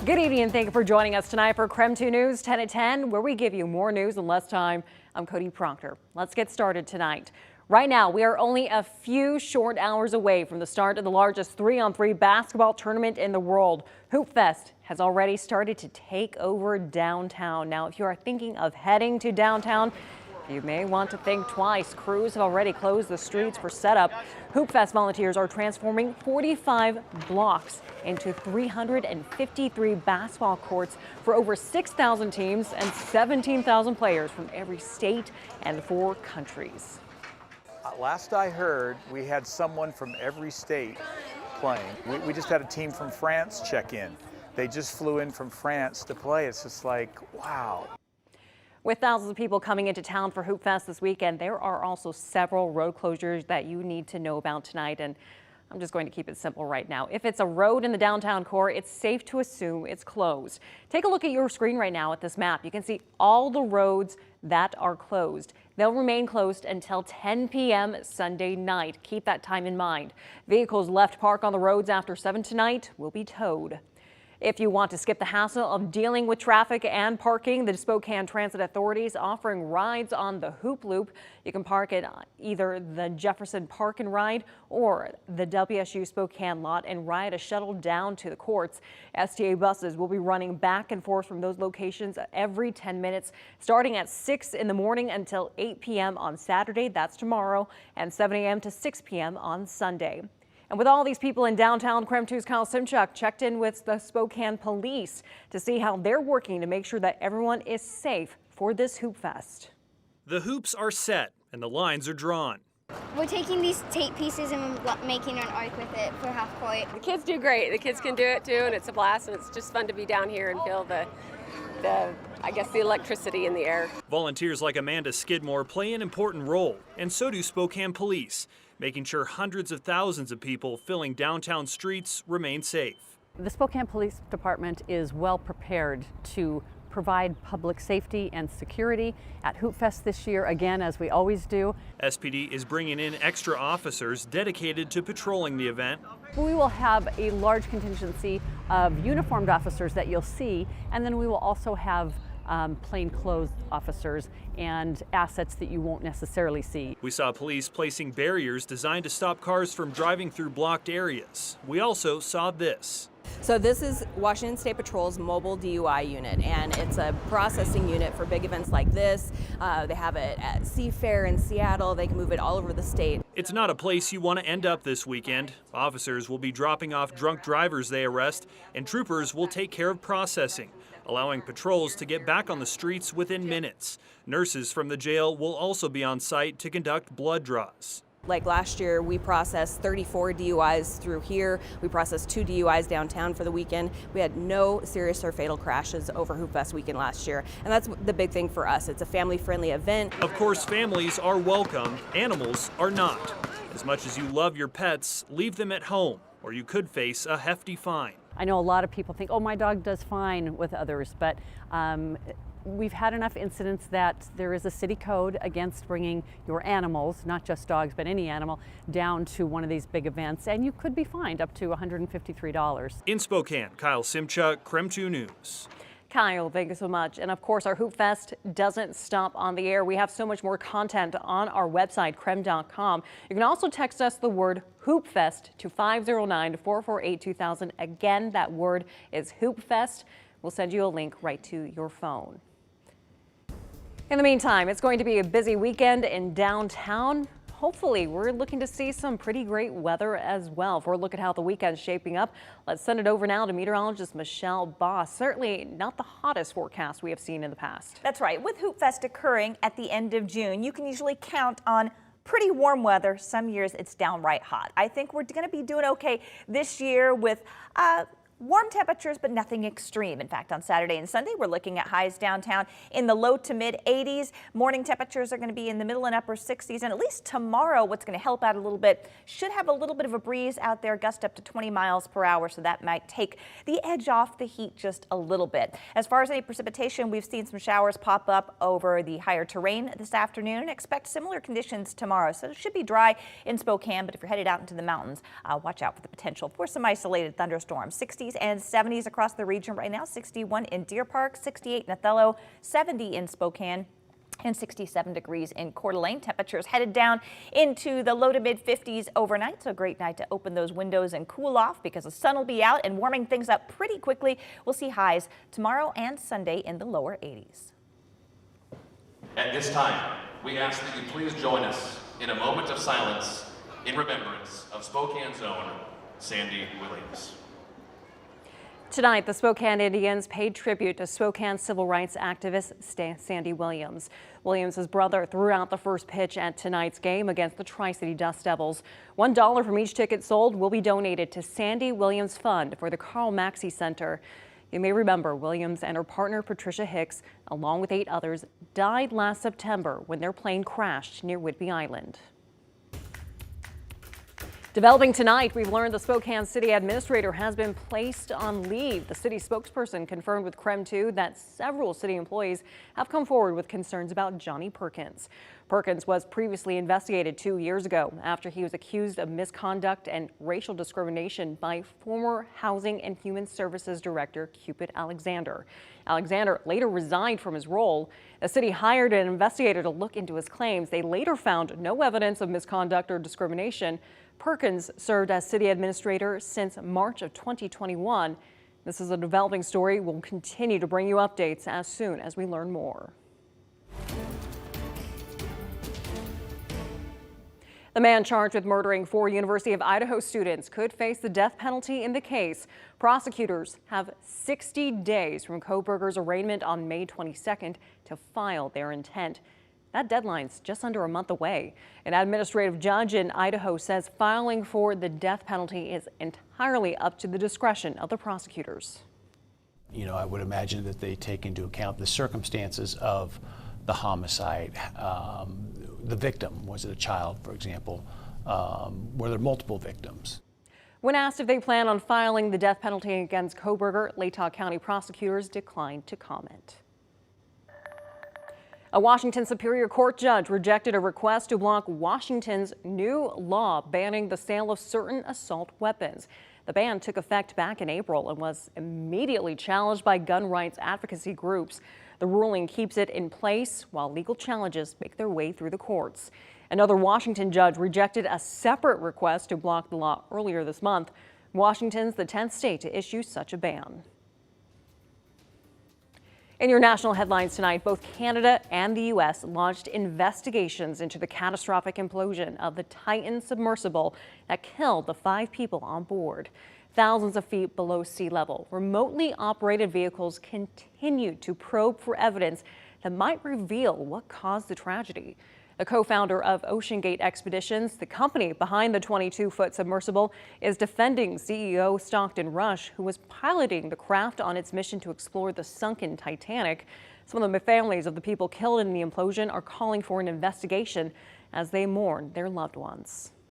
Good evening and thank you for joining us tonight for KREM 2 News 10 at 10, where we give you more news in less time. I'm Cody Proctor. Let's get started tonight. Right now, we are only a few short hours away from the start of the largest 3-on-3 basketball tournament in the world. Hoopfest has already started to take over downtown. Now, if you are thinking of heading to downtown, you may want to think twice. Crews have already closed the streets for setup. Hoopfest volunteers are transforming 45 blocks into 353 basketball courts for over 6,000 teams and 17,000 players from every state and 4 countries. Last I heard, we had someone from every state playing. We just had a team from France check in. They just flew in from France to play. It's just like, wow. With thousands of people coming into town for Hoopfest this weekend, there are also several road closures that you need to know about tonight. And I'm just going to keep it simple right now. If it's a road in the downtown core, it's safe to assume it's closed. Take a look at your screen right now at this map. You can see all the roads that are closed. They'll remain closed until 10 p.m. Sunday night. Keep that time in mind. Vehicles left parked on the roads after 7 tonight will be towed. If you want to skip the hassle of dealing with traffic and parking, the Spokane Transit Authority is offering rides on the Hoop Loop. You can park at either the Jefferson Park and Ride or the WSU Spokane lot and ride a shuttle down to the courts. STA buses will be running back and forth from those locations every 10 minutes, starting at 6 in the morning until 8 p.m. on Saturday, that's tomorrow, and 7 a.m. to 6 p.m. on Sunday. And with all these people in downtown, KREM 2's Kyle Simchuk checked in with the Spokane police to see how they're working to make sure that everyone is safe for this Hoopfest. The hoops are set and the lines are drawn. We're taking these tape pieces and making an arc with it for half court. The kids do great. The kids can do it too, and it's a blast, and it's just fun to be down here and feel the electricity in the air. Volunteers like Amanda Skidmore play an important role, and so do Spokane police, making sure hundreds of thousands of people filling downtown streets remain safe. The Spokane Police Department is well prepared to provide public safety and security at Hoopfest this year, again, as we always do. SPD is bringing in extra officers dedicated to patrolling the event. We will have a large contingency of uniformed officers that you'll see, and then we will also have plainclothes officers and assets that you won't necessarily see. We saw police placing barriers designed to stop cars from driving through blocked areas. We also saw this. So this is Washington State Patrol's mobile DUI unit, and it's a processing unit for big events like this. They have it at Seafair in Seattle. They can move it all over the state. It's not a place you want to end up this weekend. Officers will be dropping off drunk drivers they arrest, and troopers will take care of processing, allowing patrols to get back on the streets within minutes. Nurses from the jail will also be on site to conduct blood draws. Like last year, we processed 34 DUIs through here. We processed 2 DUIs downtown for the weekend. We had no serious or fatal crashes over Hoopfest weekend last year. And that's the big thing for us. It's a family-friendly event. Of course, families are welcome. Animals are not. As much as you love your pets, leave them at home, or you could face a hefty fine. I know a lot of people think, oh, my dog does fine with others, but we've had enough incidents that there is a city code against bringing your animals, not just dogs, but any animal, down to one of these big events, and you could be fined up to $153. In Spokane, Kyle Simchuk, KREM 2 News. Kyle, thank you so much. And of course, our Hoopfest doesn't stop on the air. We have so much more content on our website, krem.com. You can also text us the word Hoopfest to 509-448-2000. Again, that word is Hoopfest. We'll send you a link right to your phone. In the meantime, it's going to be a busy weekend in downtown. Hopefully, we're looking to see some pretty great weather as well. For a look at how the weekend's shaping up, let's send it over now to meteorologist Michelle Boss. Certainly not the hottest forecast we have seen in the past. That's right. With Hoopfest occurring at the end of June, you can usually count on pretty warm weather. Some years it's downright hot. I think we're going to be doing okay this year with warm temperatures, but nothing extreme. In fact, on Saturday and Sunday, we're looking at highs downtown in the low to mid 80s. Morning temperatures are going to be in the middle and upper 60s. And at least tomorrow, what's going to help out a little bit, should have a little bit of a breeze out there, gust up to 20 miles per hour. So that might take the edge off the heat just a little bit. As far as any precipitation, we've seen some showers pop up over the higher terrain this afternoon. Expect similar conditions tomorrow. So it should be dry in Spokane, but if you're headed out into the mountains, watch out for the potential for some isolated thunderstorms. 60 60s and 70s across the region right now. 61 in Deer Park, 68 in Othello, 70 in Spokane, and 67 degrees in Coeur d'Alene. Temperatures headed down into the low to mid 50s overnight. So a great night to open those windows and cool off because the sun will be out and warming things up pretty quickly. We'll see highs tomorrow and Sunday in the lower 80s. At this time, we ask that you please join us in a moment of silence in remembrance of Spokane's own Sandy Williams. Tonight, the Spokane Indians paid tribute to Spokane civil rights activist Sandy Williams. Williams' brother threw out the first pitch at tonight's game against the Tri-City Dust Devils. $1 from each ticket sold will be donated to Sandy Williams Fund for the Carl Maxey Center. You may remember Williams and her partner Patricia Hicks, along with 8 others, died last September when their plane crashed near Whidbey Island. Developing tonight, we've learned the Spokane City Administrator has been placed on leave. The city spokesperson confirmed with KREM 2 that several city employees have come forward with concerns about Johnny Perkins. Perkins was previously investigated 2 years ago after he was accused of misconduct and racial discrimination by former Housing and Human Services Director Cupid Alexander. Alexander later resigned from his role. The city hired an investigator to look into his claims. They later found no evidence of misconduct or discrimination. Perkins served as city administrator since March of 2021. This is a developing story. We'll continue to bring you updates as soon as we learn more. The man charged with murdering 4 University of Idaho students could face the death penalty in the case. Prosecutors have 60 days from Kohberger's arraignment on May 22nd to file their intent. That deadline's just under a month away. An administrative judge in Idaho says filing for the death penalty is entirely up to the discretion of the prosecutors. You know, I would imagine that they take into account the circumstances of the homicide. The victim, was it a child, for example? Were there multiple victims? When asked if they plan on filing the death penalty against Kohberger, Latah County prosecutors declined to comment. A Washington Superior Court judge rejected a request to block Washington's new law banning the sale of certain assault weapons. The ban took effect back in April and was immediately challenged by gun rights advocacy groups. The ruling keeps it in place while legal challenges make their way through the courts. Another Washington judge rejected a separate request to block the law earlier this month. Washington's the 10th state to issue such a ban. In your national headlines tonight, both Canada and the U.S. launched investigations into the catastrophic implosion of the Titan submersible that killed the 5 people on board. Thousands of feet below sea level, remotely operated vehicles continue to probe for evidence that might reveal what caused the tragedy. The co-founder of OceanGate Expeditions, the company behind the 22-foot submersible, is defending CEO Stockton Rush, who was piloting the craft on its mission to explore the sunken Titanic. Some of the families of the people killed in the implosion are calling for an investigation as they mourn their loved ones.